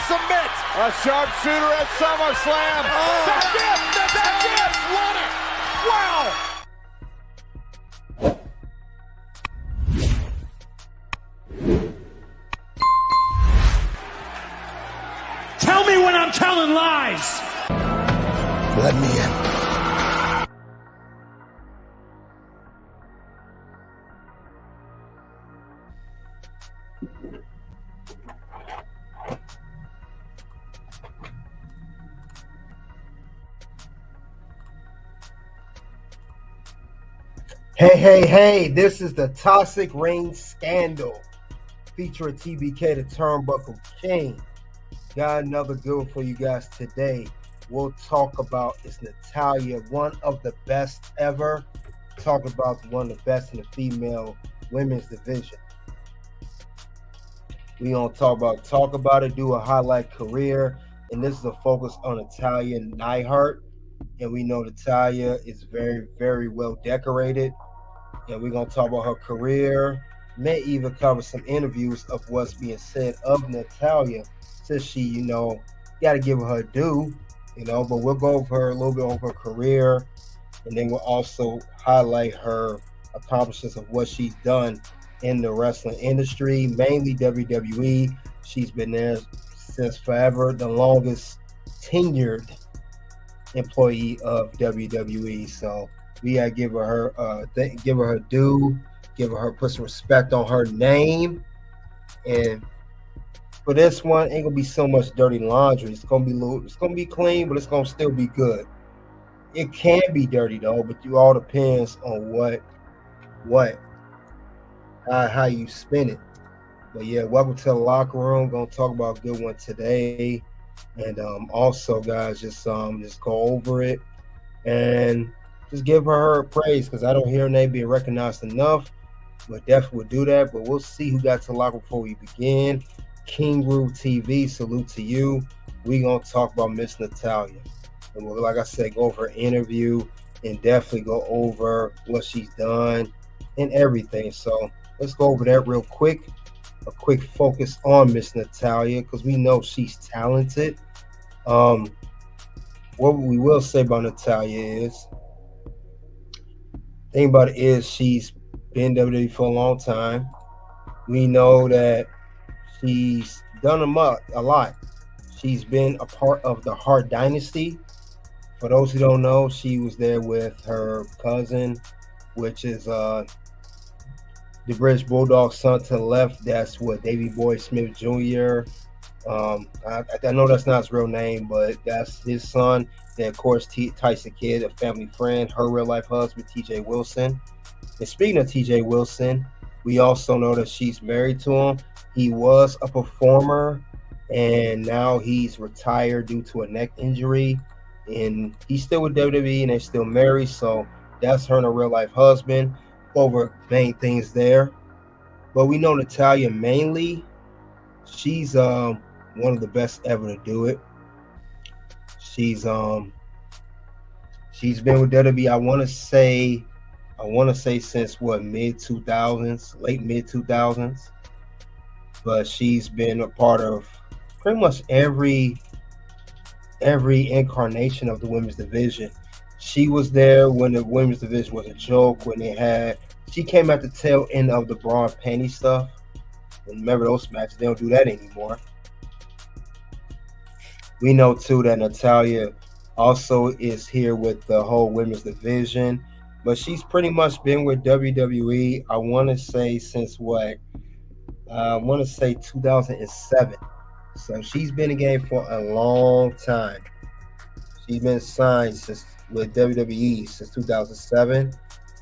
submit. A sharpshooter at SummerSlam. Oh. That's it. Won it. Wow. Tell me when I'm telling lies. Let me in. Hey, this is the Toxic Ring Scandal featuring TBK, the Turnbuckle King. Got another good one for you guys today. We'll talk about is Natalya one of the best ever? Talk about one of the best in the female women's division. We gonna talk about it, do a highlight career, and this is a focus on Natalya Neidhart. And we know Natalya is very, very well decorated. And we're going to talk about her career. May even cover some interviews of what's being said of Natalya, since she, got to give her due, but we'll go over her a little bit over her career. And then we'll also highlight her accomplishments of what she's done in the wrestling industry, mainly WWE. She's been there since forever, the longest tenured employee of WWE. So we gotta give her her due, put some respect on her name. And for this one, ain't gonna be so much dirty laundry. It's gonna be clean, but it's gonna still be good. It can be dirty though, but it all depends on how you spin it. But yeah, welcome to the locker room. Gonna talk about a good one today. And also, guys, just go over it and just give her praise, because I don't hear her name being recognized enough. But definitely will do that. But we'll see who got to the locker room before we begin. King Rule TV, salute to you. We gonna talk about Miss Natalya, and we'll, like I said, go over her interview and definitely go over what she's done and everything. So let's go over that real quick. A quick focus on Miss Natalya, because we know she's talented. What we will say about Natalya is, thing about it is she's been WWE for a long time. We know that she's done a lot. She's been a part of the Hart Dynasty. For those who don't know, she was there with her cousin, which is the British Bulldog son to the left. That's what Davey Boy Smith Jr. I know that's not his real name, but that's his son. Then, of course, Tyson Kidd, a family friend, her real life husband, TJ Wilson. And speaking of TJ Wilson, we also know that she's married to him. He was a performer, and now he's retired due to a neck injury. And he's still with WWE, and they're still married. So that's her and her real life husband. Over main things there. But we know Natalya mainly, she's one of the best ever to do it. She's been with WWE, I want to say since mid 2000s, late mid 2000s. But she's been a part of pretty much every incarnation of the women's division. She was there when the women's division was a joke, she came at the tail end of the bra and panty stuff. And remember those matches, they don't do that anymore. We know too that Natalya also is here with the whole women's division, but she's pretty much been with WWE, I want to say since 2007. So she's been in the game for a long time. She's been signed with WWE since 2007.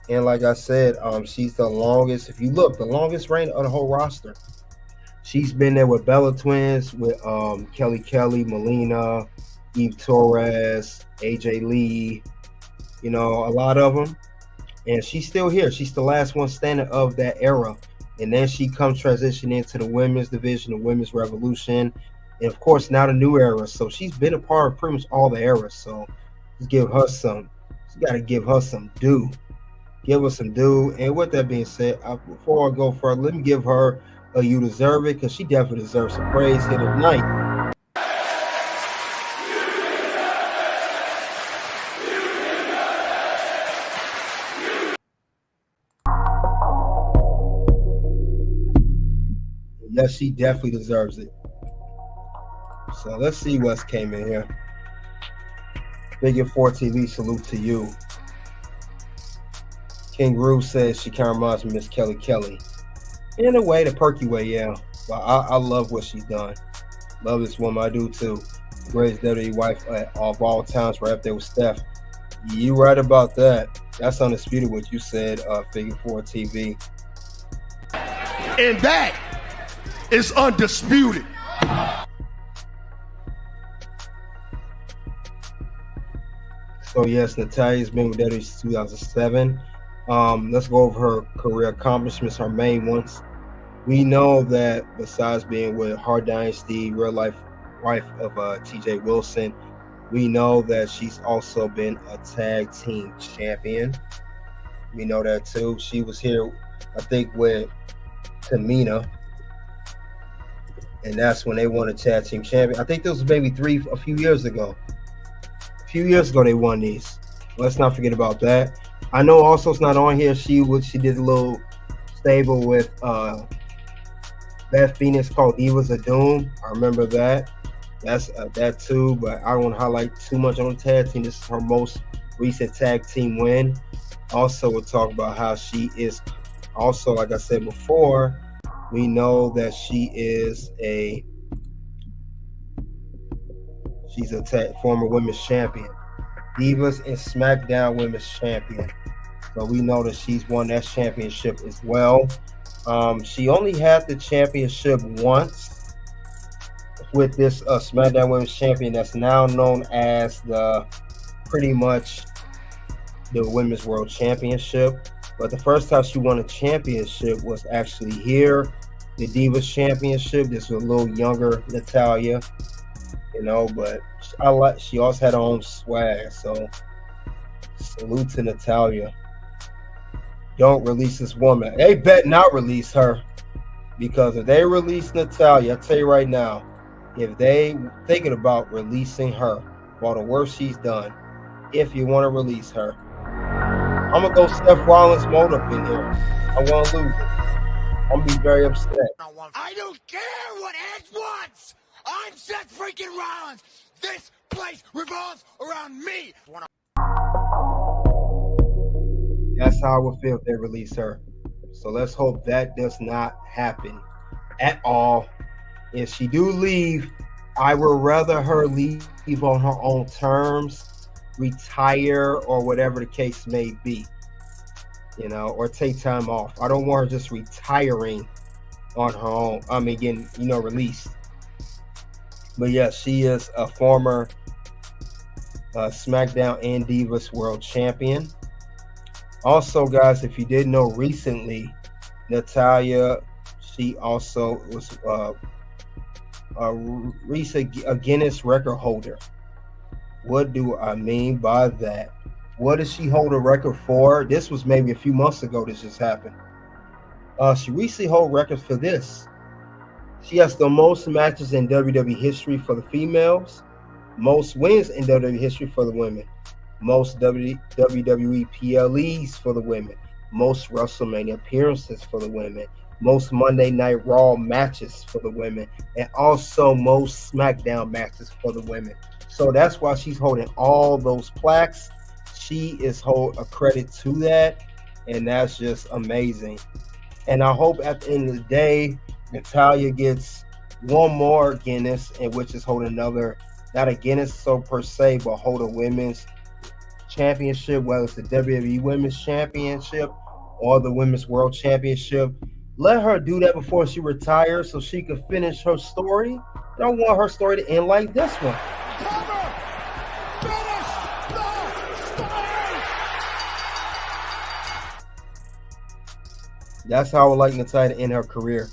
And like I said, she's the longest, if you look, the longest reign of the whole roster. She's been there with Bella Twins, with Kelly, Melina, Eve Torres, AJ Lee, a lot of them. And she's still here. She's the last one standing of that era. And then she comes transition into the women's division, the women's revolution, and of course now the new era. So she's been a part of pretty much all the eras. So just give her some, you got to give her some due. Give her some due. And with that being said, before I go further, let me give her a You Deserve It, because she definitely deserves some praise here tonight. yeah, she definitely deserves it. So let's see what's came in here. Figure 4 TV, salute to you. King Rue says she kind of reminds me of Miss Kelly Kelly. In a way, the perky way, yeah. But I love what she's done. Love this woman, I do too. Greatest WWE wife of all times, right up there with Steph. You right about that. That's undisputed what you said, Figure 4 TV. And that is undisputed. So yes, Natalya's been with WWE since 2007. Let's go over her career accomplishments, her main ones. We know that besides being with Hart Dynasty, real life wife of TJ Wilson, we know that she's also been a tag team champion. We know that too. She was here, I think, with Tamina, and that's when they won a tag team champion. I think this was maybe a few years ago. A few years ago they won these. Let's not forget about that. I know also it's not on here. She did a little stable with Beth Phoenix called Divas of Doom. I remember that. That's that too, but I don't want to highlight too much on the tag team. This is her most recent tag team win. Also, we'll talk about how she is also, like I said before, we know that she's a former women's champion. Divas and SmackDown women's champion. So we know that she's won that championship as well. She only had the championship once with this SmackDown Women's Champion that's now known as pretty much the Women's World Championship. But the first time she won a championship was actually here, the Divas Championship. This was a little younger Natalya, but she also had her own swag. So salute to Natalya. Don't release this woman. They bet not release her, because if they release Natalya, I tell you right now, if they thinking about releasing her for all the work she's done, if you want to release her, I'm gonna go Seth Rollins mode up in here. I want to lose it. I'm gonna be very upset. I don't care what Edge wants. I'm Seth freaking Rollins. This place revolves around me. That's how I would feel if they release her. So let's hope that does not happen at all. If she do leave, I would rather her leave on her own terms, retire, or whatever the case may be, or take time off. I don't want her just retiring on her own. Getting, released. But yeah, she is a former SmackDown and Divas World Champion. Also, guys, if you didn't know, recently, Natalya, she also was a Guinness record holder. What do I mean by that? What does she hold a record for? This was maybe a few months ago this just happened. She recently held records for this. She has the most matches in WWE history for the females, most wins in WWE history for the women, most WWE PLEs for the women, most WrestleMania appearances for the women, most Monday Night Raw matches for the women, and also most SmackDown matches for the women. So that's why she's holding all those plaques. She is hold a credit to that, and that's just amazing. And I hope at the end of the day, Natalya gets one more Guinness, and which is holding another, not a Guinness so per se, but hold a women's championship, whether it's the WWE Women's Championship or the Women's World Championship. Let her do that before she retires so she can finish her story. I don't want her story to end like this one. That's how I would like Natalya to end her career,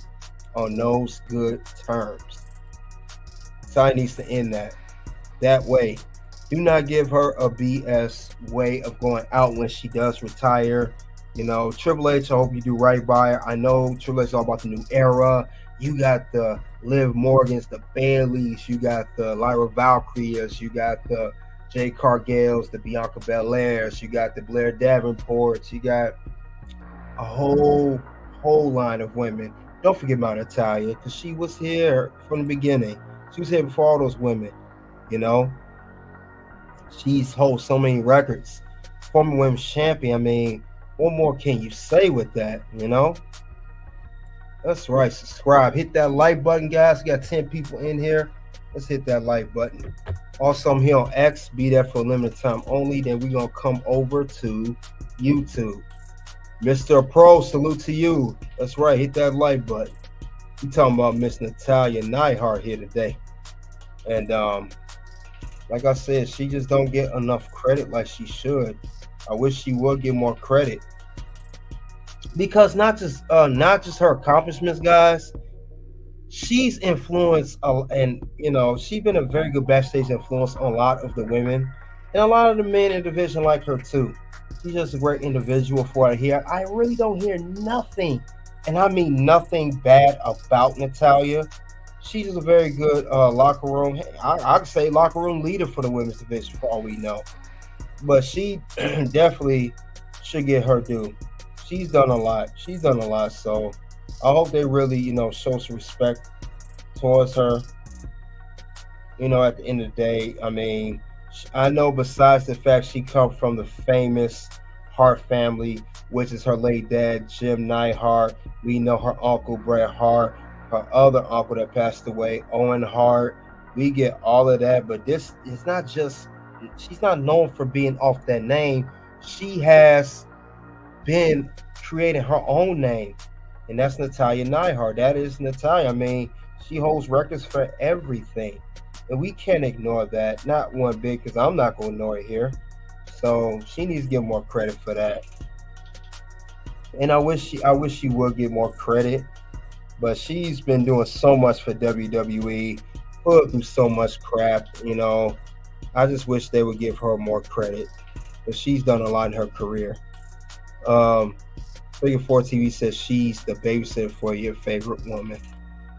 on those good terms. Natalya needs to end that way. Do not give her a BS way of going out when she does retire. Triple H, I hope you do right by her. I know Triple H is all about the new era. You got the Liv Morgans, the Baileys, you got the Lyra Valkyrias, you got the Jade Cargills, the Bianca Belairs, you got the Blair Davenports, you got a whole line of women. Don't forget about Natalya, because she was here from the beginning. She was here before all those women. You know, she's holds so many records. Former women's champion. I mean, what more can you say with that? You know, that's right. Subscribe, hit that like button, guys. We got 10 people in here. Let's hit that like button. Also, I'm here on X. Be there for a limited time only. Then we're gonna come over to YouTube. Mr. Pro, salute to you. That's right. Hit that like button. We talking about Miss Natalya Neidhart here today, and like I said, she just don't get enough credit like she should. I wish she would get more credit, because not just her accomplishments, guys. She's influenced, and she's been a very good backstage influence on a lot of the women and a lot of the men in the division like her too. She's just a great individual for her here. I really don't hear nothing, and I mean nothing bad about Natalya. She's just a very good locker room. I'd say locker room leader for the women's division for all we know. But she definitely should get her due. She's done a lot. So I hope they really, show some respect towards her. At the end of the day, I mean, I know besides the fact she comes from the famous Hart family, which is her late dad, Jim Neidhart. We know her uncle, Bret Hart, her other uncle that passed away, Owen Hart. We get all of that, but this is not just, she's not known for being off that name. She has been creating her own name, and that's Natalya Neidhart. That is Natalya. I mean, she holds records for everything, and we can't ignore that. Not one bit, because I'm not going to ignore it here. So she needs to get more credit for that. And I wish she would get more credit, but she's been doing so much for WWE, put through so much crap. I just wish they would give her more credit, but she's done a lot in her career. Figure 4 TV says she's the babysitter for your favorite woman.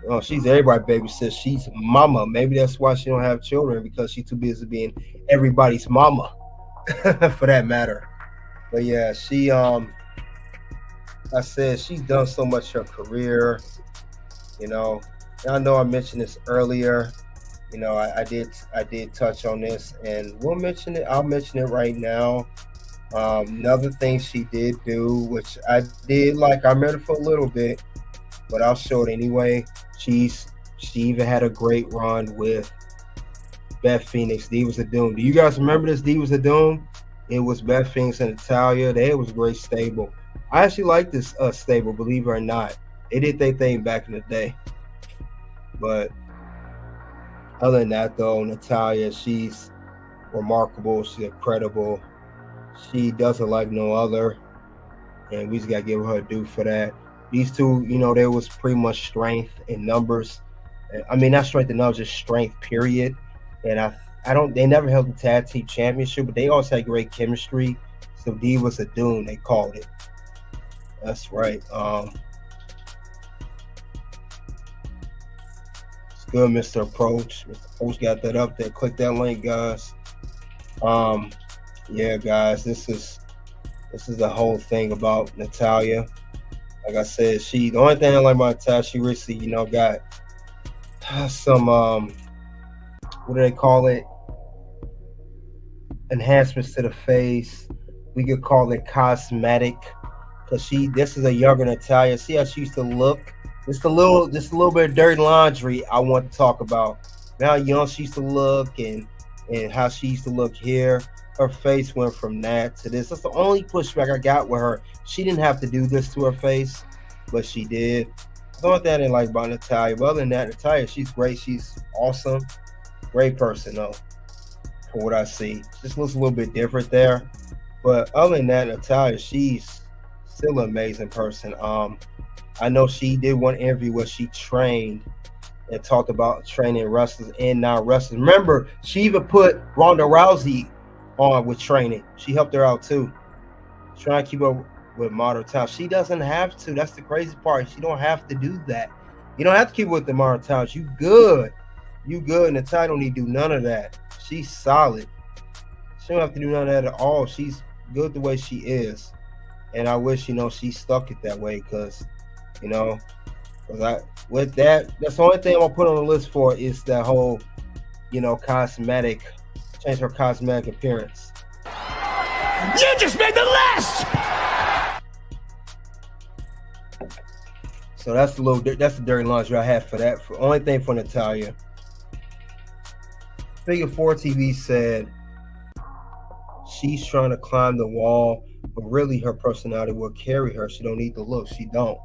Oh, she's everybody's babysitter. She's mama. Maybe that's why she don't have children, because she's too busy being everybody's mama, for that matter. But yeah, she I said she's done so much in her career. And I know I mentioned this earlier. I did touch on this, and we'll mention it. I'll mention it right now. Another thing she did do, which I did like, I remember for a little bit, but I'll show it anyway. She even had a great run with Beth Phoenix, Divas of Doom. Do you guys remember this Divas of Doom? It was Beth Phoenix and Natalya. It was a great stable. I actually like this stable, believe it or not. They did their thing back in the day. But other than that, though, Natalya, she's remarkable. She's incredible. She does it like no other, and we just got to give her due for that. These two, there was pretty much strength in numbers. I mean, not strength in numbers, just strength, period. And they never held the tag team championship, but they always had great chemistry. So Divas of Doom, they called it. That's right. It's good, Mr. Approach. Mr. Approach got that up there. Click that link, guys. Yeah, guys, this is the whole thing about Natalya. Like I said, the only thing I like about Natalya, she recently, got some what do they call it? Enhancements to the face. We could call it cosmetic, because this is a younger Natalya. See how she used to look? Just a little bit of dirty laundry I want to talk about. How young she used to look, and how she used to look here. Her face went from that to this. That's the only pushback I got with her. She didn't have to do this to her face, but she did. The only thing I didn't like about Natalya, but other than that, Natalya, she's great. She's awesome. Great person, though, from what I see. Just looks a little bit different there. But other than that, Natalya, she's still an amazing person. I know she did one interview where she trained and talked about training wrestlers and non-wrestlers. Remember, she even put Ronda Rousey on with training. She helped her out too, trying to keep up with modern times. She doesn't have to. That's the crazy part. She don't have to do that. You don't have to keep up with the modern times. You good. Natalya don't need to do none of that. She's solid. She don't have to do none of that at all. She's good the way she is, and I wish she stuck it that way, because With that, that's the only thing I'm gonna put on the list for is that whole, change her cosmetic appearance. You just made the list! So that's the dirty laundry I have for that. Only thing for Natalya. Figure 4 TV said she's trying to climb the wall, but really her personality will carry her. She don't need the look. She don't.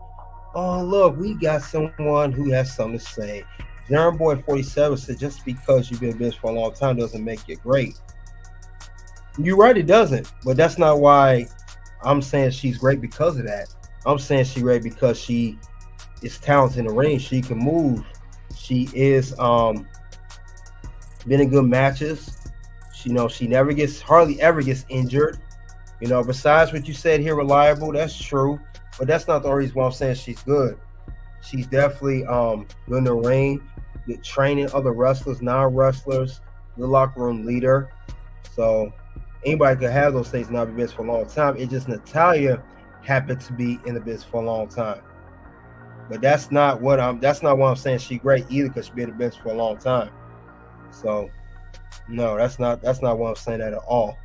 Oh, look, we got someone who has something to say. Jeremy Boy 47 said just because you've been in business for a long time doesn't make you great. You're right, it doesn't. But that's not why I'm saying she's great because of that. I'm saying she's great because she is talented in the ring. She can move. She is been in good matches. She hardly ever gets injured. Besides what you said here, reliable, that's true. But that's not the only reason why I'm saying she's good. She's definitely good in the ring, good training other wrestlers, non-wrestlers, the locker room leader. So anybody could have those things and not be in business for a long time. It's just Natalya happened to be in the business for a long time. But that's not why I'm saying she's great either, because she's been in the business for a long time. So no, that's not why I'm saying that at all.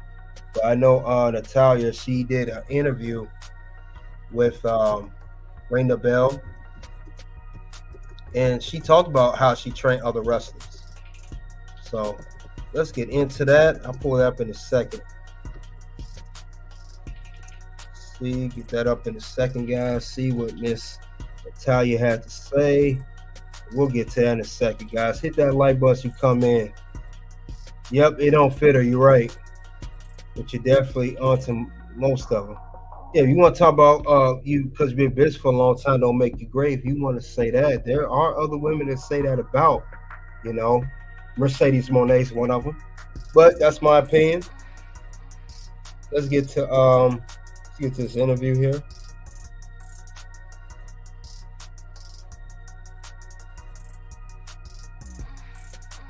But I know Natalya, she did an interview with Ring the Bell, and she talked about how she trained other wrestlers. So let's get into that. I'll pull it up in a second. Get that up in a second, guys. See what Miss Natalya had to say. We'll get to that in a second, guys. Hit that like button as you come in. Yep, it don't fit her. You're right, but you're definitely onto most of them. Yeah, you want to talk about you because you've been busy for a long time don't make you great. If you want to say that, there are other women that say that about, Mercedes Moné is one of them. But that's my opinion. Let's get to this interview here.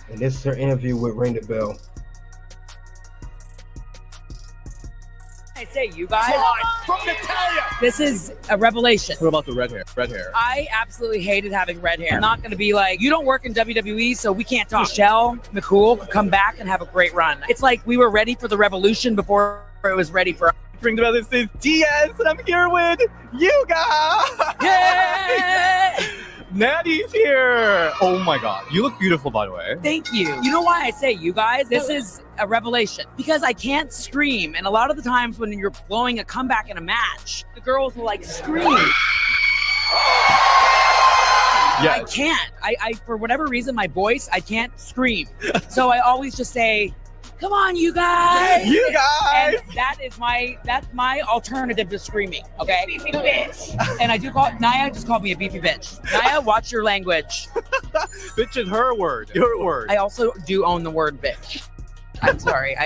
And this is her interview with Ring the Bell. I say, you guys, From Natalya! this is a revelation. What about the red hair? Red hair. I absolutely hated having red hair. I'm not going to be like, you don't work in WWE, so we can't talk. Michelle McCool could come back and have a great run. It's like we were ready for the revolution before it was ready for us. Ring the Bell, this is Diaz, and I'm here with you guys! Yay! Natty's here! Oh my god, you look beautiful, by the way. Thank you. You know why I say you guys? This is a revelation. Because I can't scream, and a lot of the times when you're blowing a comeback in a match, the girls will scream. Yes. I can't. I for whatever reason, my voice, I can't scream. So I always just say, come on, you guys! You guys! And that's my alternative to screaming, okay? Beefy bitch! And I do Naya just called me a beefy bitch. Naya, watch your language. Bitch is her word. Your word. I also do own the word bitch. I'm sorry.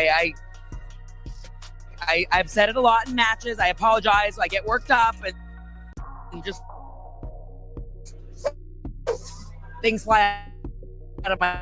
I've said it a lot in matches. I apologize. I get worked up and just things fly out of my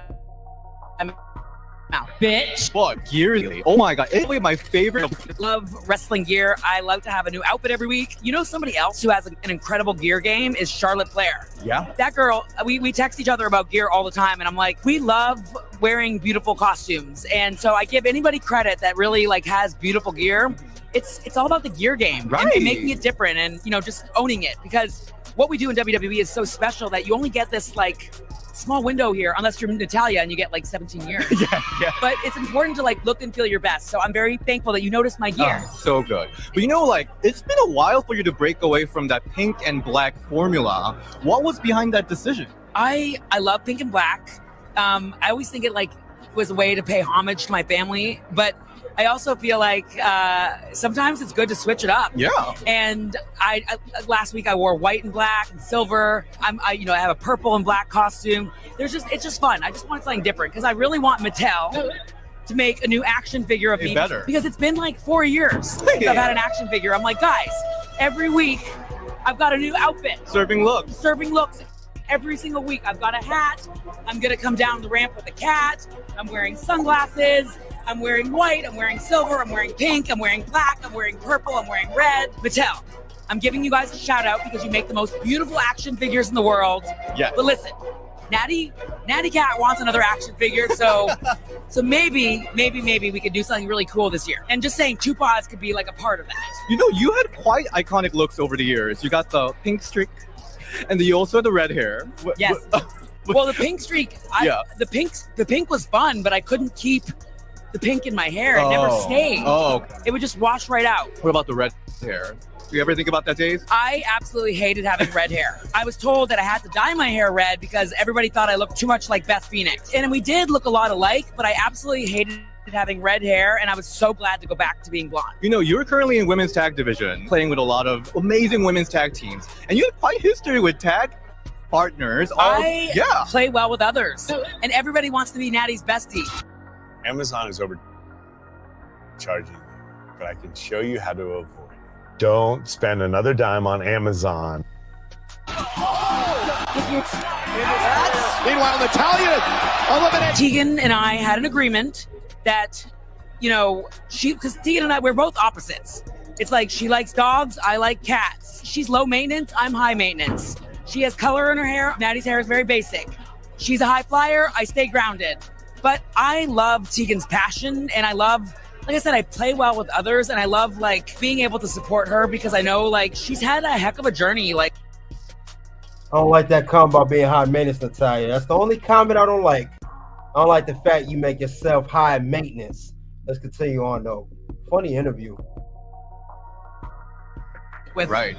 mouth. Bitch. What? Gear? Oh my god. It's my favorite. Love wrestling gear. I love to have a new outfit every week. Somebody else who has an incredible gear game is Charlotte Flair. Yeah. That girl, we text each other about gear all the time, and I'm like, we love wearing beautiful costumes. And so I give anybody credit that really has beautiful gear. It's all about the gear game, right? And making it different, and just owning it, because what we do in WWE is so special that you only get this small window here, unless you're Natalya and you get 17 years. yeah. But it's important to look and feel your best. So I'm very thankful that you noticed my gear. Oh, so good. But it's been a while for you to break away from that pink and black formula. What was behind that decision? I love pink and black. I always think it was a way to pay homage to my family, but I also feel sometimes it's good to switch it up. Yeah. And I last week I wore white and black and silver. I have a purple and black costume. It's just fun. I just want something different because I really want Mattel to make a new action figure of me. Better. Because it's been 4 years since I've had an action figure. I'm like, guys, every week I've got a new outfit. Serving looks. Every single week I've got a hat. I'm gonna come down the ramp with a cat. I'm wearing sunglasses. I'm wearing white, I'm wearing silver, I'm wearing pink, I'm wearing black, I'm wearing purple, I'm wearing red. Mattel, I'm giving you guys a shout out because you make the most beautiful action figures in the world. Yes. But listen, Natty Cat wants another action figure, so maybe we could do something really cool this year. And just saying, two paws could be like a part of that. You know, you had quite iconic looks over the years. You got the pink streak, and then you also had the red hair. Yes. Well, the pink streak, the pink was fun, but I couldn't keep the pink in my hair. It never stayed. Oh, okay. It would just wash right out. What about the red hair? Do you ever think about that, Days? I absolutely hated having red hair. I was told that I had to dye my hair red because everybody thought I looked too much like Beth Phoenix. And we did look a lot alike, but I absolutely hated having red hair, and I was so glad to go back to being blonde. You know, you're currently in women's tag division, playing with a lot of amazing women's tag teams, and you have quite history with tag partners. I play well with others, and everybody wants to be Natty's bestie. Amazon is overcharging you, but I can show you how to avoid it. Don't spend another dime on Amazon. Meanwhile, Natalya eliminates. Tegan and I had an agreement that, you know, because Tegan and I, we're both opposites. It's like she likes dogs, I like cats. She's low maintenance, I'm high maintenance. She has color in her hair. Natty's hair is very basic. She's a high flyer, I stay grounded. But I love Tegan's passion, and I love, like I said, I play well with others, and I love like being able to support her because I know like she's had a heck of a journey. Like, I don't like that comment about being high maintenance, Natalya. That's the only comment I don't like. I don't like the fact you make yourself high maintenance. Let's continue on though. Funny interview. with, Right.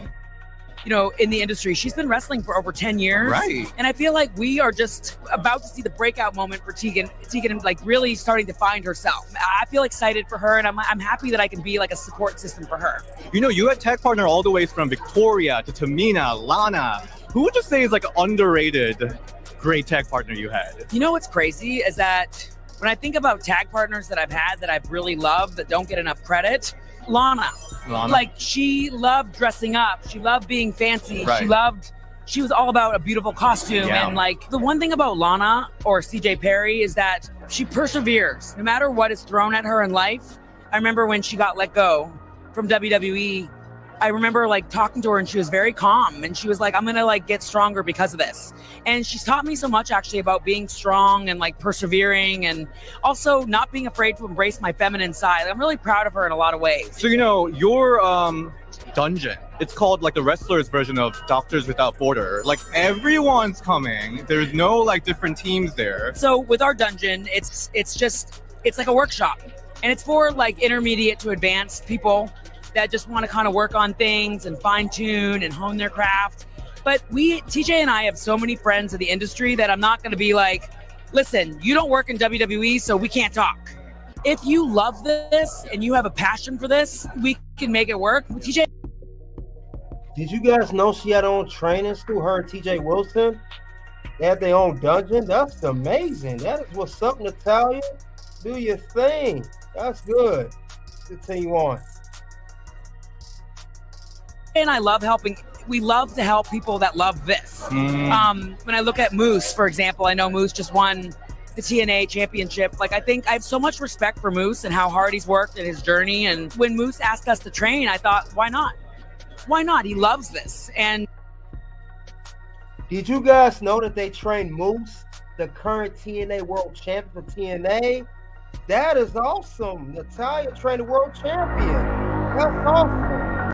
you know, in the industry. She's been wrestling for over 10 years. Right. And I feel like we are just about to see the breakout moment for Tegan. Tegan, like, really starting to find herself. I feel excited for her, and I'm happy that I can be like a support system for her. You know, you had tag partner all the way from Victoria to Tamina, Lana. Who would you say is like an underrated great tag partner you had? You know what's crazy is that when I think about tag partners that I've had that I've really loved that don't get enough credit, Lana. Like, she loved dressing up. She loved being fancy. Right. She was all about a beautiful costume. Yeah. And like, the one thing about Lana or CJ Perry is that she perseveres no matter what is thrown at her in life. I remember when she got let go from WWE, I remember like talking to her and she was very calm and she was like, I'm going to like get stronger because of this. And she's taught me so much actually about being strong and like persevering and also not being afraid to embrace my feminine side. I'm really proud of her in a lot of ways. So, you know, your dungeon, it's called like the wrestlers version of Doctors Without Border. Like, everyone's coming. There's no like different teams there. So with our dungeon, it's like a workshop, and it's for like intermediate to advanced people that just want to kind of work on things and fine tune and hone their craft. But TJ and I have so many friends in the industry that I'm not going to be like, listen, you don't work in WWE, so we can't talk. If you love this and you have a passion for this, we can make it work. TJ. Did you guys know she had her own training school, her and TJ Wilson? They had their own dungeon. That's amazing. That is what's up, Natalya. Do your thing. That's good. Continue on. And I love helping. We love to help people that love this. When I look at Moose, for example, I know Moose just won the TNA championship. Like, I think I have so much respect for Moose and how hard he's worked in his journey. And when Moose asked us to train, I thought, why not? Why not? He loves this. And did you guys know that they trained Moose, the current TNA world champion for TNA? That is awesome. Natalya trained the world champion. That's awesome.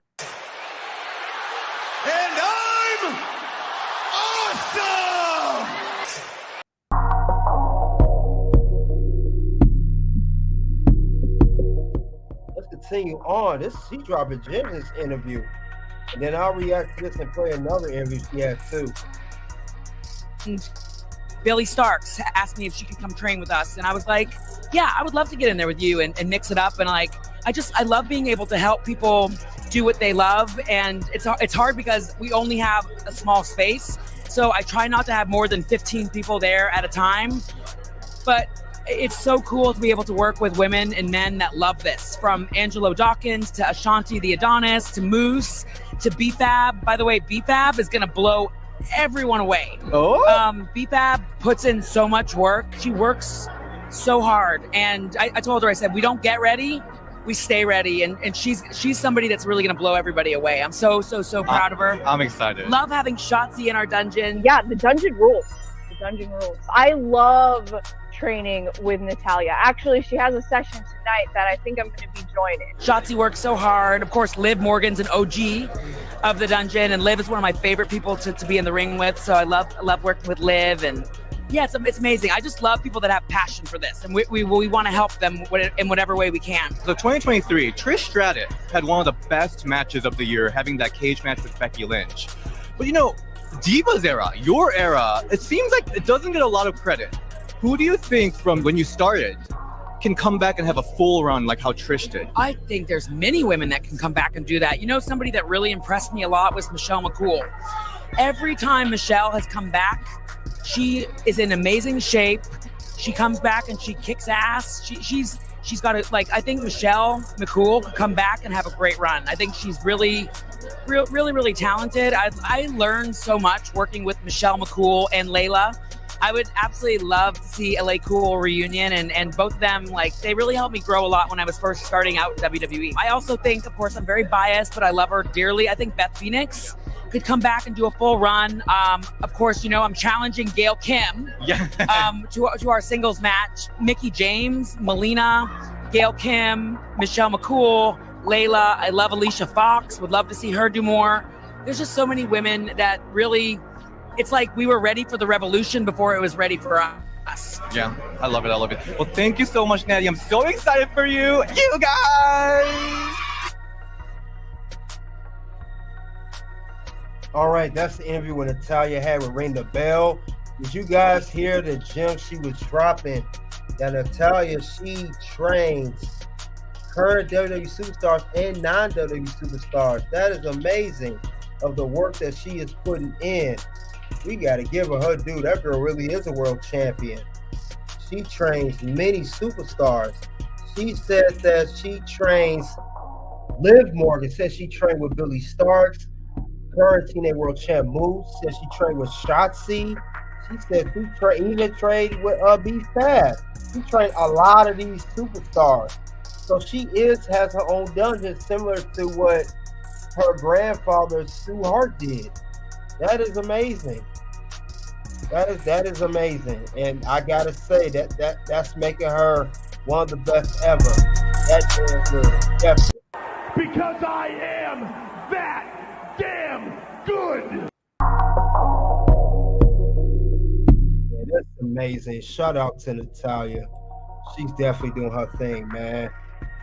And I'm awesome! Let's continue on. She dropping gems in this interview. And then I'll react to this and play another interview she has too. Billy Starks asked me if she could come train with us. And I was like, yeah, I would love to get in there with you and mix it up. And like, I love being able to help people do what they love. And it's hard because we only have a small space. So I try not to have more than 15 people there at a time. But it's so cool to be able to work with women and men that love this. From Angelo Dawkins to Ashanti the Adonis to Moose to BFAB. By the way, BFAB is going to blow everyone away. BFAB puts in so much work. She works so hard. And I told her, I said, we don't get ready. we stay ready, and she's somebody that's really going to blow everybody away. I'm so proud of her. I'm excited. Love having Shotzi in our dungeon. Yeah, the dungeon rules. I love training with Natalya. Actually, she has a session tonight that I think I'm going to be joining. Shotzi works so hard. Of course, Liv Morgan's an OG of the dungeon, and Liv is one of my favorite people to be in the ring with. So I love working with Liv, and yeah, it's amazing. I just love people that have passion for this, and we want to help them in whatever way we can. So 2023, Trish Stratus had one of the best matches of the year, having that cage match with Becky Lynch. But you know, Divas era, your era, it seems like it doesn't get a lot of credit. Who do you think from when you started can come back and have a full run like how Trish did? I think there's many women that can come back and do that. You know, somebody that really impressed me a lot was Michelle McCool. Every time Michelle has come back, she is in amazing shape. She comes back and she kicks ass. She's got a, like, I think Michelle McCool could come back and have a great run. I think she's really talented. I learned so much working with Michelle McCool and Layla. I would absolutely love to see a LA Cool reunion, and both of them, like, they really helped me grow a lot when I was first starting out in WWE. I also think, of course, I'm very biased, but I love her dearly. I think Beth Phoenix could come back and do a full run. Of course, you know, I'm challenging Gail Kim to our singles match. Mickie James, Melina, Gail Kim, Michelle McCool, Layla. I love Alicia Fox. Would love to see her do more. There's just so many women that really, it's like we were ready for the revolution before it was ready for us. Yeah, I love it. Well, thank you so much, Natty. I'm so excited for you guys. All right, that's the interview with Natalya had with Ring the Bell. Did you guys hear the gem she was dropping? That Natalya, she trains current WWE superstars and non-WWE superstars. That is amazing of the work that she is putting in. We got to give her due. That girl really is a world champion. She trains many superstars. She says that she trains, Liv Morgan says she trained with Billy Starks. Current TNA World Champ Moose says she trained with Shotzi. She said she even trained with Beef Fab. She trained a lot of these superstars. So she has her own dungeon, similar to what her grandfather Sue Hart did. That is amazing. That is amazing, and I gotta say that's making her one of the best ever. That's good, definitely. Because I am that damn good. Yeah, that's amazing. Shout out to Natalya. She's definitely doing her thing, man.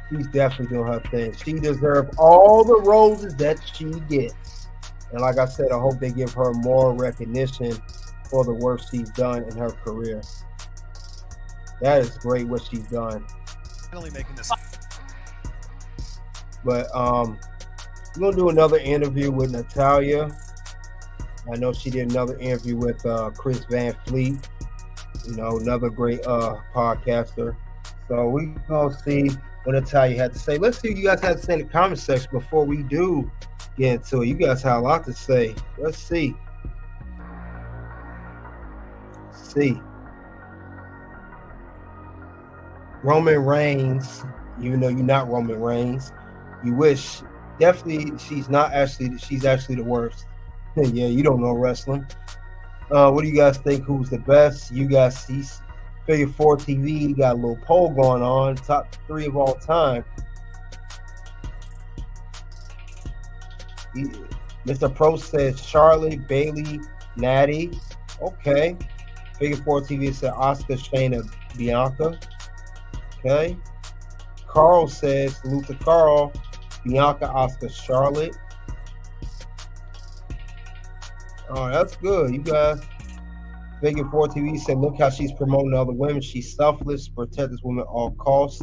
She's definitely doing her thing. She deserves all the roses that she gets. And like I said, I hope they give her more recognition for the work she's done in her career. That is great what she's done. Finally making this. But we're gonna do another interview with Natalya. I know she did another interview with Chris Van Fleet, you know, another great podcaster. So we're gonna see what Natalya had to say. Let's see what you guys have to say in the comment section before we do get into it. You guys have a lot to say. Let's see. Roman Reigns, even though you're not Roman Reigns, you wish. Definitely, she's actually the worst. Yeah, you don't know wrestling. What do you guys think? Who's the best? You guys see Figure 4 TV got a little poll going on. Top 3 of all time. Mr. Pro says Charlotte, Bailey, Natty. Okay. Figure 4 TV said Asuka, Shayna, Bianca. Okay. Carl says, salute to Carl, Bianca, Asuka, Charlotte. Oh, that's good. You guys. Figure 4 TV said, look how she's promoting other women. She's selfless, protect this woman at all costs.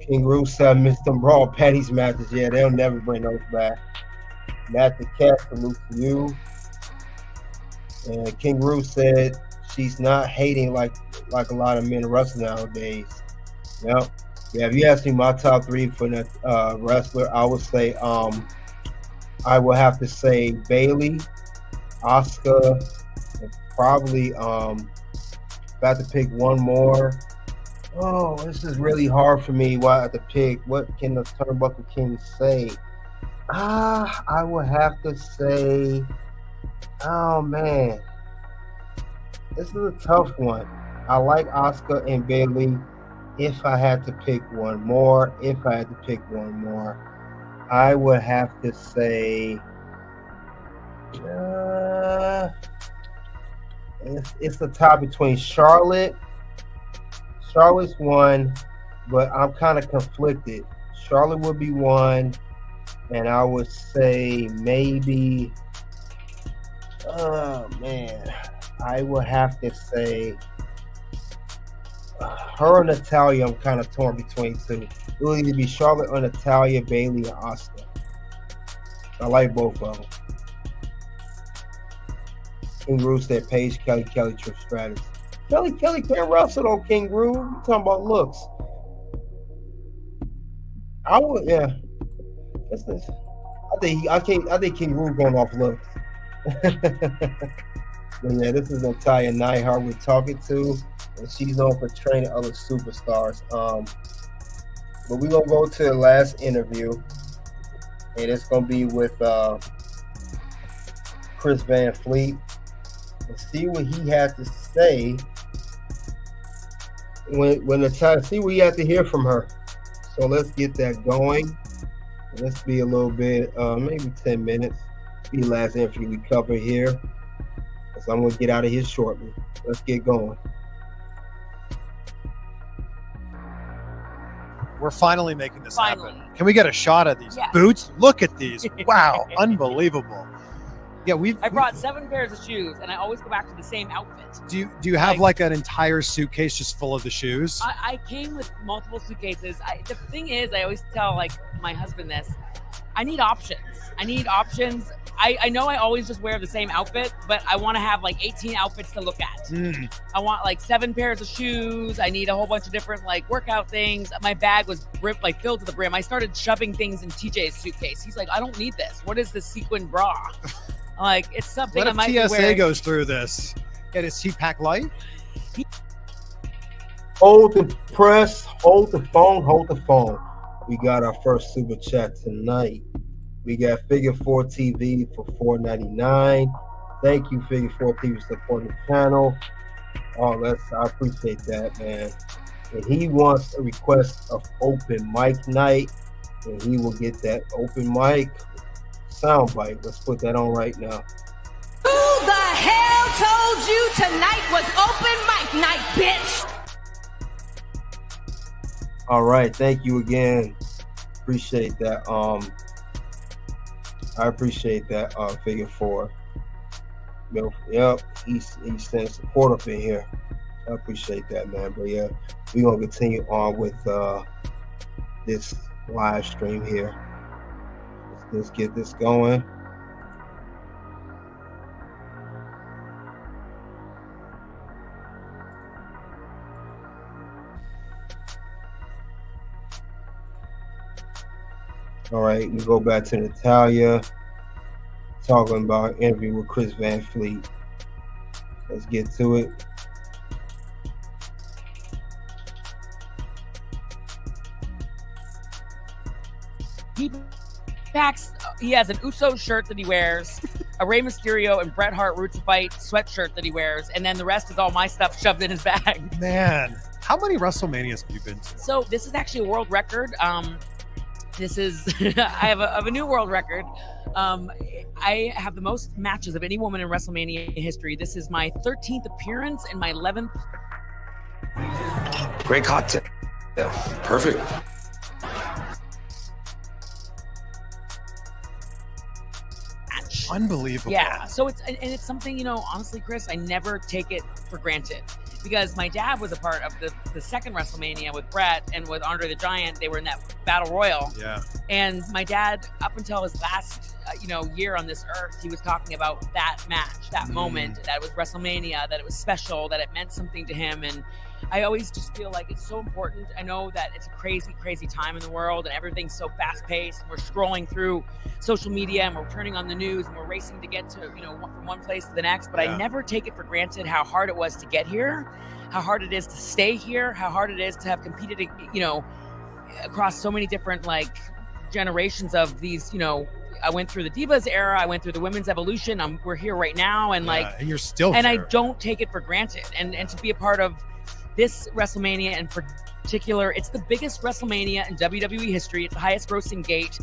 King Rue said, missed them Raw Patties matches. Yeah, they'll never bring those back. Matt the Cat, salute to you. And King Rue said, she's not hating like a lot of men wrestle nowadays. Yep. Yeah, if you ask me my top 3 for the wrestler, I would say I will have to say Bailey, Asuka, and probably if I had to pick one more, Oh, this is really hard for me. Why I have to pick? What can the Turnbuckle King say? I would have to say, oh man, this is a tough one. I like Asuka and Bayley. If I had to pick one more, I would have to say, it's a tie between Charlotte. Charlotte's one, but I'm kind of conflicted. Charlotte would be one, and I would say maybe, oh man, I would have to say her and Natalya. I'm kind of torn between two. It will either be Charlotte or Natalya, Bayley, or Asuka. I like both of them. King Rue said Paige, Kelly, Trish Stratus. Kelly can't wrestle though, King Rue. You talking about looks. I would, yeah. I think King Rue going off looks. But yeah, this is Natalya Neidhart we're talking to, and she's known for training other superstars. But we're gonna go to the last interview, and it's gonna be with Chris Van Fleet, and see what he has to say when Natalya, see what you have to hear from her. So let's get that going. Let's be a little bit, maybe 10 minutes. Be the last interview we cover here. So I'm going to get out of here shortly. Let's get going. We're finally making this happen. Can we get a shot of these boots? Look at these. Wow. Unbelievable. Yeah, I brought 7 pairs of shoes, and I always go back to the same outfit. Do you have like an entire suitcase just full of the shoes? I came with multiple suitcases. The thing is, I always tell like my husband this. I need options. I know I always just wear the same outfit, but I want to have like 18 outfits to look at. I want like 7 pairs of shoes. I need a whole bunch of different like workout things. My bag was filled to the brim. I started shoving things in TJ's suitcase. He's like, I don't need this. What is this sequin bra? Like, it's something what I might if TSA be wearing. goes through this? Get his heat pack light? Hold the press, hold the phone. We got our first super chat tonight. We got Figure 4 TV for $4.99. Thank you, Figure 4 TV, for supporting the channel. I appreciate that, man. And he wants a request of open mic night, and he will get that open mic soundbite. Let's put that on right now. Who the hell told you tonight was open mic night, bitch? All right, thank you again. Appreciate that. I appreciate that. Figure 4. Yep, he sent support up in here. I appreciate that, man. But yeah, we're gonna continue on with this live stream here. Let's get this going. All right, we go back to Natalya talking about an interview with Chris Van Fleet. Let's get to it. He has an Uso shirt that he wears, a Rey Mysterio and Bret Hart Roots Fight sweatshirt that he wears, and then the rest is all my stuff shoved in his bag. Man, how many WrestleManias have you been to? So this is actually a world record. This is I have a new world record. I have the most matches of any woman in WrestleMania history. This is my 13th appearance and my 11th. Great cocktail. Yeah, perfect. Unbelievable. Yeah. So it's something, honestly, Chris, I never take it for granted. Because my dad was a part of the second WrestleMania with Bret and with Andre the Giant. They were in that Battle Royal. Yeah. And my dad, up until his last, year on this earth, he was talking about that match, that moment, that it was WrestleMania, that it was special, that it meant something to him. And I always just feel like it's so important. I know that it's a crazy, crazy time in the world and everything's so fast paced. We're scrolling through social media and we're turning on the news and we're racing to get to, from one place to the next. But I never take it for granted how hard it was to get here, how hard it is to stay here, how hard it is to have competed, across so many different generations of these, I went through the Divas era, I went through the women's evolution. We're here right now, and and you're still and here. I don't take it for granted. And to be a part of this WrestleMania in particular, it's the biggest WrestleMania in WWE history. It's the highest grossing gate.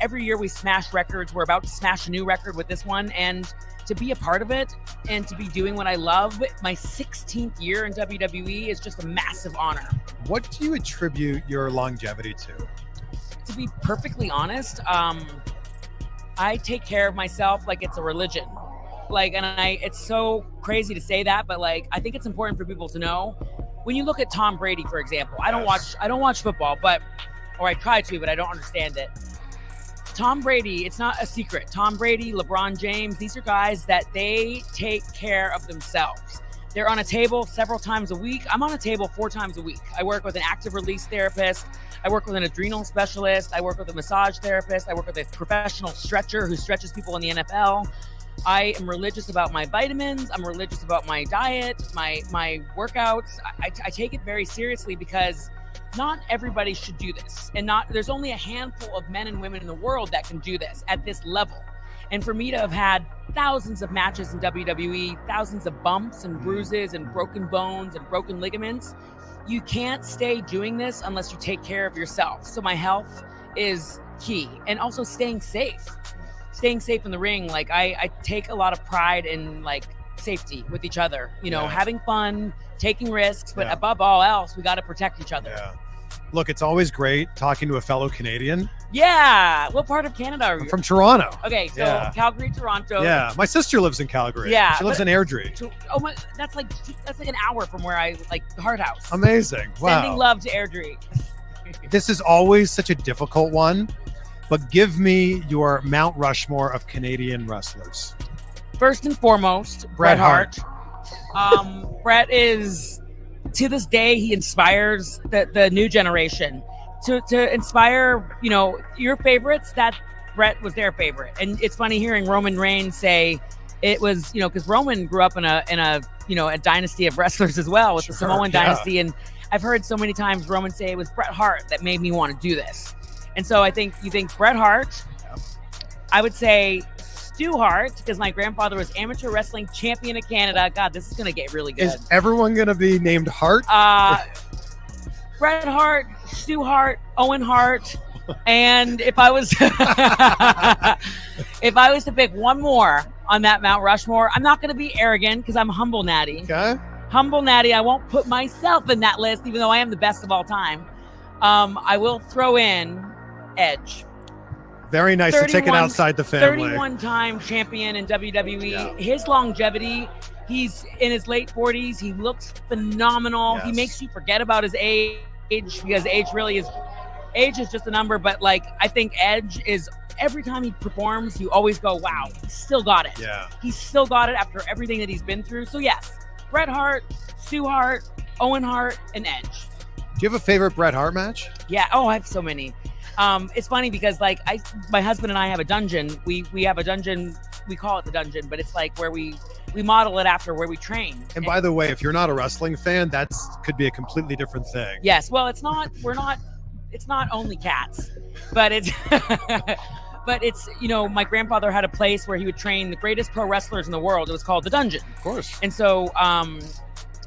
Every year we smash records. We're about to smash a new record with this one, and to be a part of it and to be doing what I love, my 16th year in WWE is just a massive honor. What do you attribute your longevity to? To be perfectly honest, I take care of myself like it's a religion. It's so crazy to say that, but I think it's important for people to know. When you look at Tom Brady, for example, I don't watch football, or I try to, but I don't understand it. Tom Brady, it's not a secret. Tom Brady, LeBron James, these are guys that they take care of themselves. They're on a table several times a week. I'm on a table 4 times a week. I work with an active release therapist. I work with an adrenal specialist. I work with a massage therapist. I work with a professional stretcher who stretches people in the NFL. I am religious about my vitamins. I'm religious about my diet, my workouts. I take it very seriously because not everybody should do this. And there's only a handful of men and women in the world that can do this at this level. And for me to have had thousands of matches in WWE, thousands of bumps and bruises and broken bones and broken ligaments, you can't stay doing this unless you take care of yourself. So my health is key. And also staying safe in the ring. I take a lot of pride in safety with each other, having fun, taking risks, but above all else, we got to protect each other. Yeah. Look, it's always great talking to a fellow Canadian. Yeah. What part of Canada are you? I'm from Toronto. Okay, so Calgary, Toronto. Yeah, my sister lives in Calgary. Yeah, she lives in Airdrie. Oh my, that's like an hour from where I the Hart House. Amazing! Wow. Sending love to Airdrie. This is always such a difficult one, but give me your Mount Rushmore of Canadian wrestlers. First and foremost, Bret Hart. Bret is, to this day, he inspires the new generation to inspire, your favorites. That Bret was their favorite. And it's funny hearing Roman Reigns say it was, because Roman grew up in a dynasty of wrestlers as well, with the Samoan dynasty. And I've heard so many times Roman say it was Bret Hart that made me want to do this. And so I think you think Bret Hart. I would say Stu Hart, because my grandfather was amateur wrestling champion of Canada. God, this is going to get really good. Is everyone going to be named Hart? Bret Hart, Stu Hart, Owen Hart, and if I was to pick one more on that Mount Rushmore, I'm not going to be arrogant because I'm humble natty. Okay. Humble natty. I won't put myself in that list, even though I am the best of all time. I will throw in Edge. Very nice to take it outside the family. 31-time champion in WWE. Yeah. His longevity, he's in his late 40s. He looks phenomenal. Yes. He makes you forget about his age because age is just a number. But I think Edge is, every time he performs, you always go, wow, he still got it. Yeah. He's still got it after everything that he's been through. So yes, Bret Hart, Stu Hart, Owen Hart, and Edge. Do you have a favorite Bret Hart match? Yeah. Oh, I have so many. It's funny because my husband and I have a dungeon. We have a dungeon. We call it the dungeon, but it's where we model it after where we train. And by the way, if you're not a wrestling fan, could be a completely different thing. Yes. Well, it's not only cats, but it's, my grandfather had a place where he would train the greatest pro wrestlers in the world. It was called the dungeon. Of course. And so,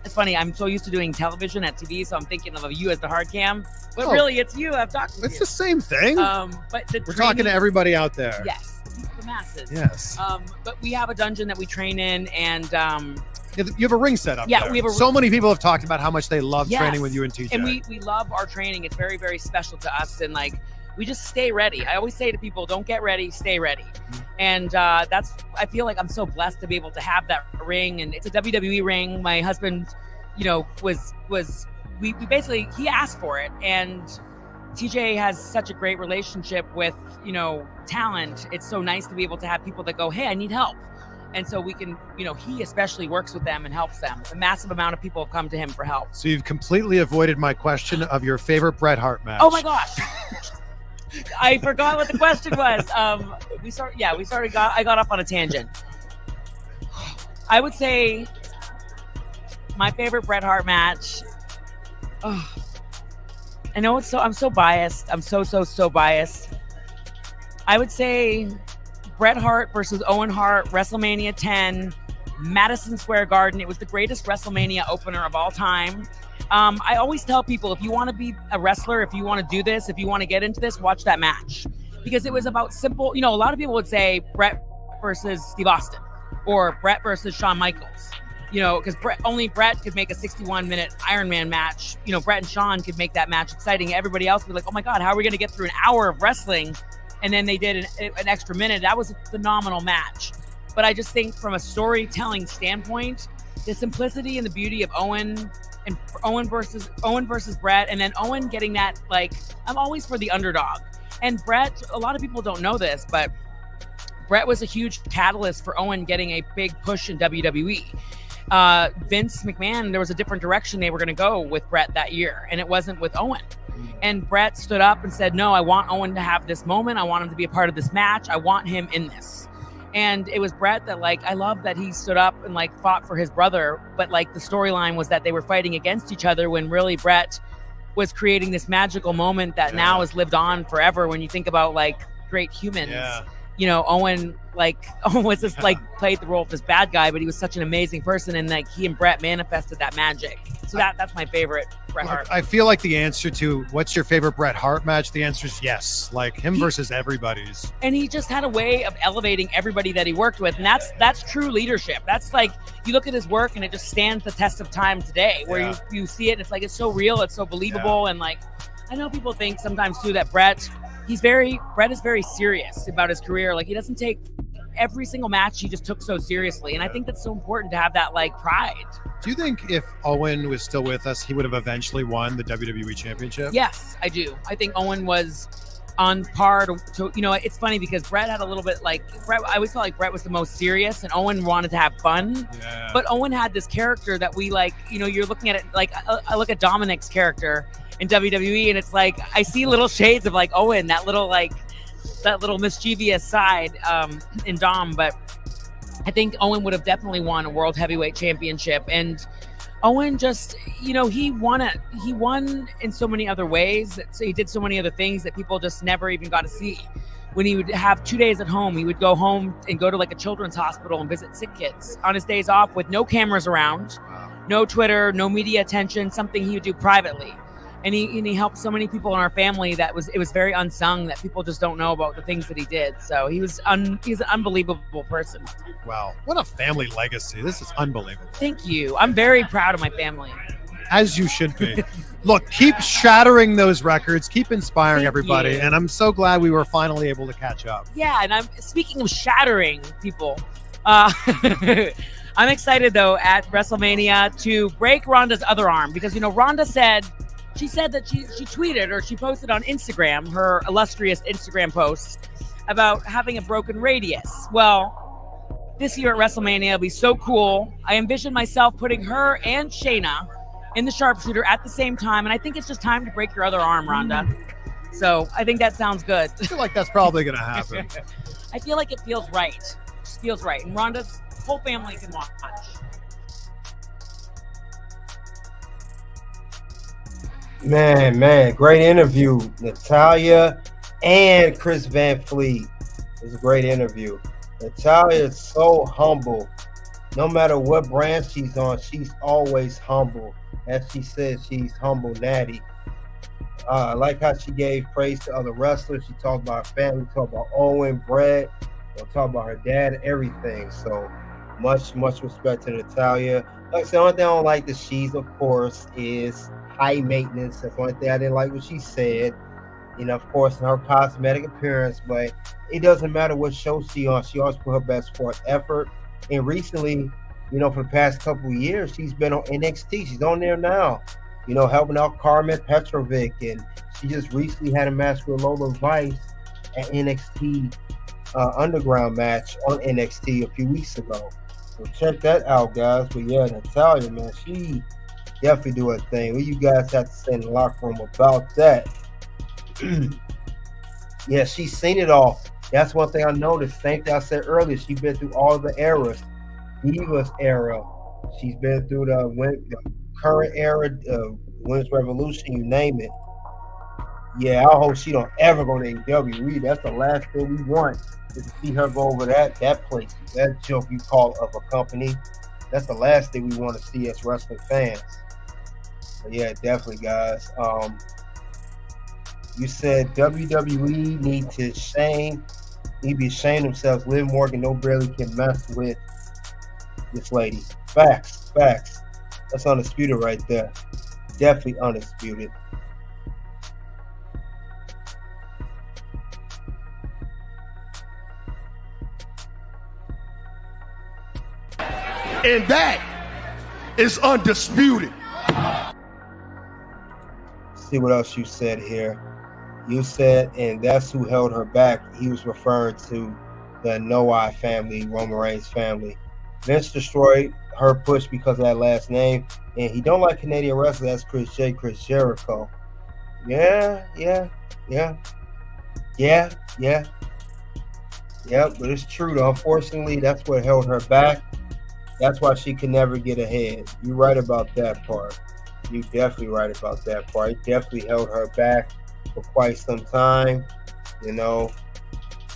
it's funny, I'm so used to doing television at TV, so I'm thinking of you as the hard cam. But really, it's you I'm talking to. It's the same thing. But we're talking to everybody out there. Yes, the masses. Yes. But we have a dungeon that we train in, and you have a ring set up there. Yeah, we have so many people have talked about how much they love training with you and TJ. And we love our training. It's very, very special to us, and we just stay ready. I always say to people, don't get ready, stay ready. Mm-hmm. And I feel like I'm so blessed to be able to have that ring. And it's a WWE ring. My husband, we basically, he asked for it. And TJ has such a great relationship with, talent. It's so nice to be able to have people that go, hey, I need help. And so we can, he especially works with them and helps them. A massive amount of people have come to him for help. So you've completely avoided my question of your favorite Bret Hart match. Oh my gosh. I forgot what the question was. I got off on a tangent. I would say my favorite Bret Hart match. Oh, I know I'm so biased. I'm so biased. I would say Bret Hart versus Owen Hart, WrestleMania 10, Madison Square Garden. It was the greatest WrestleMania opener of all time. I always tell people, if you want to be a wrestler, if you want to do this, if you want to get into this, watch that match. Because it was about simple, a lot of people would say Bret versus Steve Austin or Bret versus Shawn Michaels. Because only Bret could make a 61-minute Iron Man match. Bret and Shawn could make that match exciting. Everybody else would be like, oh my God, how are we going to get through an hour of wrestling? And then they did an extra minute. That was a phenomenal match. But I just think from a storytelling standpoint, the simplicity and the beauty of Owen versus Bret, and then Owen getting that, I'm always for the underdog. And Bret, a lot of people don't know this, but Bret was a huge catalyst for Owen getting a big push in WWE. Vince McMahon, there was a different direction they were going to go with Bret that year, and it wasn't with Owen. And Bret stood up and said, no, I want Owen to have this moment. I want him to be a part of this match. I want him in this. And it was Bret that, I love that he stood up and, fought for his brother. But, the storyline was that they were fighting against each other when really Bret was creating this magical moment that now has lived on forever when you think about, great humans. Yeah. Owen was just played the role of this bad guy, but he was such an amazing person, and he and Bret manifested that magic. So that's my favorite Bret Hart. I feel like the answer to what's your favorite Bret Hart match, the answer is yes. Him versus everybody's. And he just had a way of elevating everybody that he worked with, and that's true leadership. That's you look at his work and it just stands the test of time today, where you see it and it's so real, it's so believable, and I know people think sometimes too that Bret is very serious about his career. He doesn't take every single match he just took so seriously. And I think that's so important to have that pride. Do you think if Owen was still with us, he would have eventually won the WWE Championship? Yes, I do. I think Owen was on par to it's funny because Bret had a little bit Bret, I always felt like Bret was the most serious and Owen wanted to have fun. Yeah. But Owen had this character that we you're looking at it I look at Dominic's character in WWE, and it's I see little shades of Owen, that little mischievous side in Dom. But I think Owen would have definitely won a World Heavyweight Championship, and Owen just he won it. He won in so many other ways. So he did so many other things that people just never even got to see. When he would have 2 days at home, he would go home and go to a children's hospital and visit sick kids on his days off with no cameras around, no Twitter, no media attention, something he would do privately. And he helped so many people in our family it was very unsung, that people just don't know about the things that he did. So he's an unbelievable person. Wow. What a family legacy. This is unbelievable. Thank you. I'm very proud of my family. As you should be. Look, keep shattering those records. Keep inspiring everybody. And I'm so glad we were finally able to catch up. Yeah. And speaking of shattering people, I'm excited though at WrestleMania to break Ronda's other arm, because, Ronda said that she tweeted, or she posted on Instagram, her illustrious Instagram posts, about having a broken radius. Well, this year at WrestleMania will be so cool. I envision myself putting her and Shayna in the sharpshooter at the same time, and I think it's just time to break your other arm, Ronda. So I think that sounds good. I feel like that's probably going to happen. I feel like it feels right. It just feels right. And Ronda's whole family can watch. Man, great interview, Natalya and Chris Van Fleet. It was a great interview. Natalya is so humble. No matter what brand she's on, she's always humble. As she said, she's humble natty. I like how she gave praise to other wrestlers. She talked about her family, talked about Owen, Bret, talked about her dad, everything. So much respect to Natalya. Like I said, the only thing I don't like that she's, of course, is high maintenance. That's the only thing I didn't like what she said. Of course, in her cosmetic appearance, but it doesn't matter what show she's on. She always put her best forth effort. And recently, for the past couple of years, she's been on NXT. She's on there now, helping out Carmen Petrovic. And she just recently had a match with Lola Vice at NXT underground match on NXT a few weeks ago. So check that out, guys. But yeah, Natalya, man, she definitely do her thing. What you guys have to say in the locker room about that? Yeah, she's seen it all. That's one thing I noticed. Same thing I said earlier. She's been through all the eras. Divas era. She's been through the current era, Women's Revolution, you name it. Yeah, I hope she don't ever go to AEW. That's the last thing we want, is to see her go over that place, that joke you call of a company. That's the last thing we want to see as wrestling fans. But yeah, definitely, guys. You said WWE need to be ashamed themselves. Liv Morgan, no barely can mess with this lady. Facts. That's undisputed right there. Definitely undisputed. And that is undisputed. See what else you said here. You said, and that's who held her back. He was referring to the Noah family, Roman Reigns family. Vince destroyed her push because of that last name, and he don't like Canadian wrestlers. That's Chris Jericho. Yeah. But it's true though. Unfortunately, that's what held her back. That's why she could never get ahead. You're right about that part. You're definitely right about that part. It definitely held her back for quite some time. You know,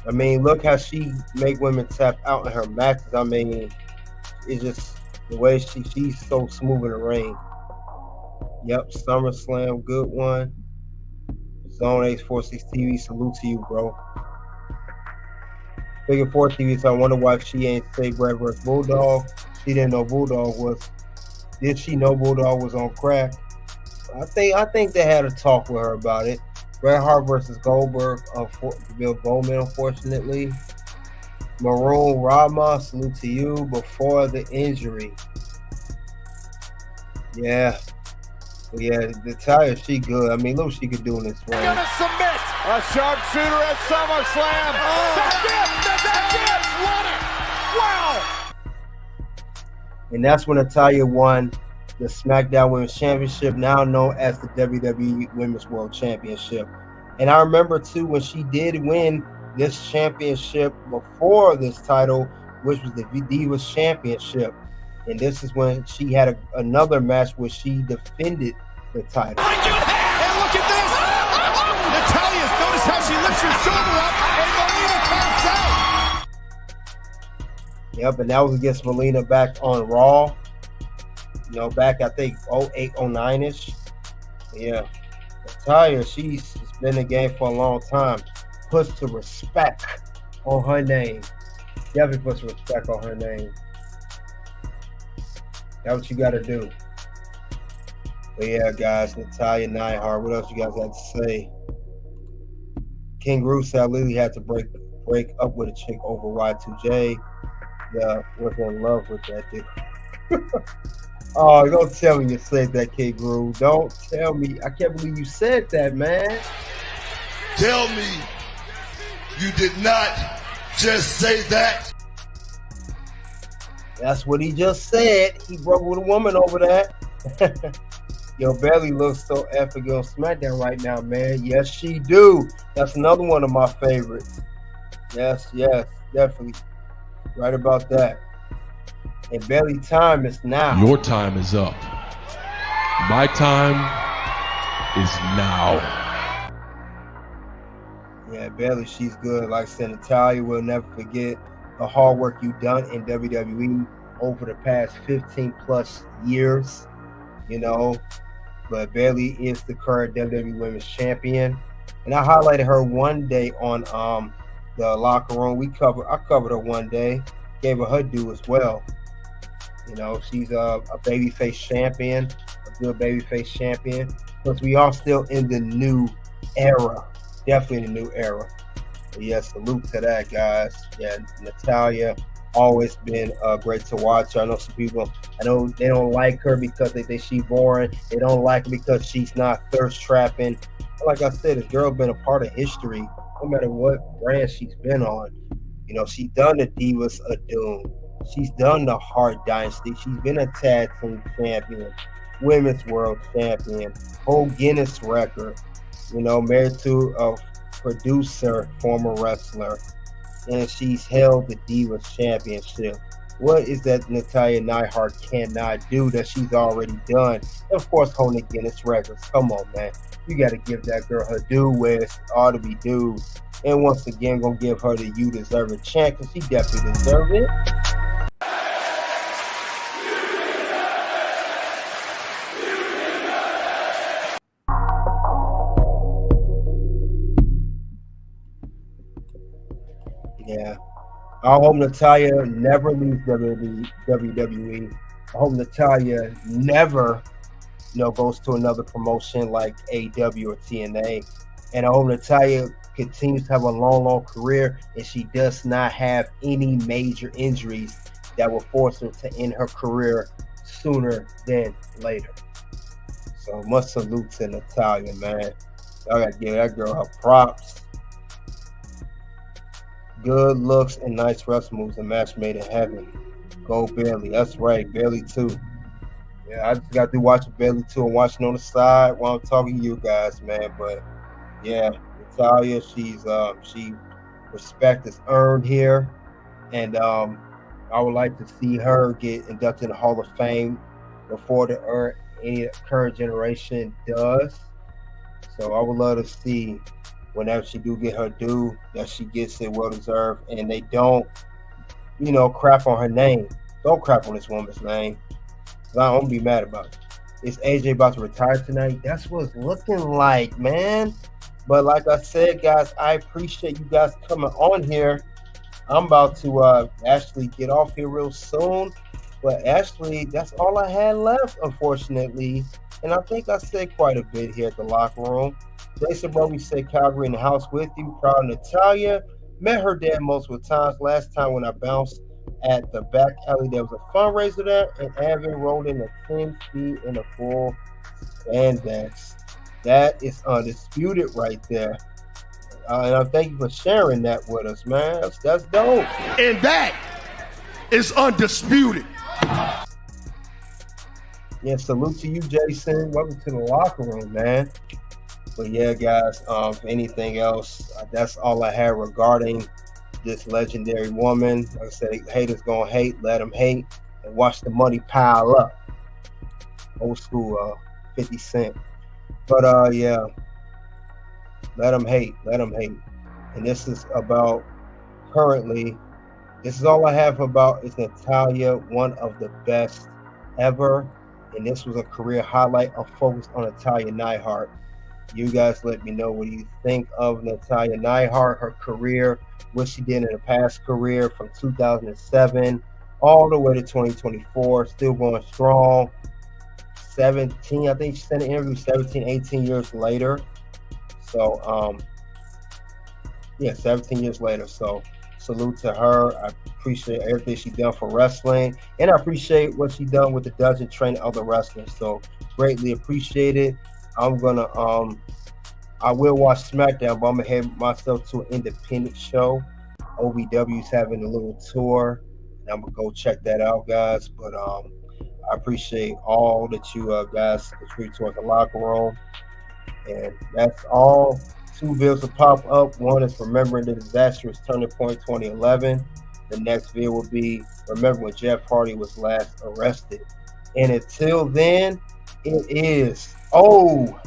I mean, look how she make women tap out in her matches. I mean, it's just the way she's so smooth in the ring. Yep, SummerSlam, good one. Zone Ace 46 TV, salute to you, bro. Figure 4 TV, so I wonder why she ain't say Brad vs. Bulldog. She didn't know Bulldog was. Did she know Bulldog was on crack? I think they had a talk with her about it. Bret Hart versus Goldberg, Bill Bowman, unfortunately. Maroon Rama, salute to you, before the injury. Yeah, Natalya, she good. I mean, look what she could do in this ring. Gonna submit a sharpshooter at SummerSlam. That's it. Won it. Wow. And that's when Natalya won the SmackDown Women's Championship, now known as the WWE Women's World Championship. And I remember too when she did win this championship before this title, which was the Divas Championship. And this is when she had another match where she defended the title. And look at this. Natalya, notice how she lifts her shoulder up and Melina taps out. Yep, and that was against Melina back on Raw. You know, back I think 08, 09-ish. Yeah. Natalya, she's been in the game for a long time. Puts the respect on her name. Definitely puts respect on her name. That's what you got to do. But yeah, guys, Natalya Neidhart. What else you guys have to say? King Rusev literally had to break up with a chick over Y2J. Yeah, was in love with that dude. Oh, don't tell me you said that, King Groove. Don't tell me. I can't believe you said that, man. Tell me you did not just say that. That's what he just said. He broke with a woman over that. Yo, Bayley looks so epic on SmackDown right now, man. Yes, she do. That's another one of my favorites. Yes, definitely. Right about that. And Bayley time is now. Your time is up. My time is now. Yeah, Bayley, she's good. Like I said, Natalya will never forget the hard work you've done in WWE over the past 15 plus years, you know. But Bayley is the current WWE Women's Champion. And I highlighted her one day on the locker room. I covered her one day, gave her due as well. You know, she's a babyface champion, a good babyface champion. Because we are still in the new era. Definitely in the new era. But yeah, salute to that, guys. Yeah, Natalya, always been great to watch. I know some people, I know they don't like her because they think she's boring. They don't like her because she's not thirst trapping. Like I said, this girl been a part of history, no matter what brand she's been on. You know, she's done the Divas of Doom. She's done the Hart Dynasty. She's been a tag team champion, women's world champion, whole Guinness record. You know, married to a producer, former wrestler, and she's held the Divas Championship. What is that Natalya Neidhart cannot do that she's already done? And of course, holding the Guinness records. Come on, man. You got to give that girl her due where it ought to be due. And once again, gonna give her the You Deserve It chant because she definitely deserves it. Yeah. I hope Natalya never leaves WWE. I hope Natalya never, goes to another promotion like AEW or TNA. And I hope Natalya continues to have a long career and she does not have any major injuries that will force her to end her career sooner than later. So much salute to Natalya, man. Y'all gotta give that girl her props. Good looks and nice wrestling moves, a match made in heaven. Go Bayley. That's right, Bayley too. Yeah, I just got to watch Bayley too and watching on the side while I'm talking to you guys, man. But yeah, Natalya, she respect is earned here, and I would like to see her get inducted in the Hall of Fame before any current generation does. So I would love to see whenever she do get her due, that she gets it well deserved, and they don't, crap on her name. Don't crap on this woman's name. I don't be mad about it. Is AJ about to retire tonight? That's what it's looking like, man. But like I said, guys, I appreciate you guys coming on here. I'm about to actually get off here real soon. But actually, that's all I had left, unfortunately. And I think I said quite a bit here at the locker room. Jason Brody said Calgary in the house with you. Proud of Natalya. Met her dad multiple times. Last time when I bounced at the back alley, there was a fundraiser there, and Evan rolled in a 10 feet in a full spandex. That is undisputed right there. And I thank you for sharing that with us, man. That's dope. And that is undisputed. Yeah, salute to you, Jason. Welcome to the locker room, man. But yeah, guys, if anything else, that's all I have regarding this legendary woman. Like I said, haters gonna hate, let them hate, and watch the money pile up. Old school 50 Cent. But yeah, let them hate. And this is about currently, this is all I have about is Natalya, one of the best ever. And this was a career highlight. I'm focused on Natalya Neidhart. You guys let me know what you think of Natalya Neidhart, her career, what she did in her past career from 2007 all the way to 2024, still going strong. 17, I think she said in an interview, 17, 18 years later. So, 17 years later. So, salute to her. I appreciate everything she done for wrestling, and I appreciate what she done with the dungeon training other wrestlers. So, greatly appreciate it. I'm gonna I will watch SmackDown, but I'm gonna head myself to an independent show. OVW's having a little tour, and I'm gonna go check that out, guys. But I appreciate all that you guys contribute towards the locker room, and that's all. 2 videos will pop up. One is remembering the disastrous turning point 2011. The next video will be remember when Jeff Hardy was last arrested. And until then, it is OUT.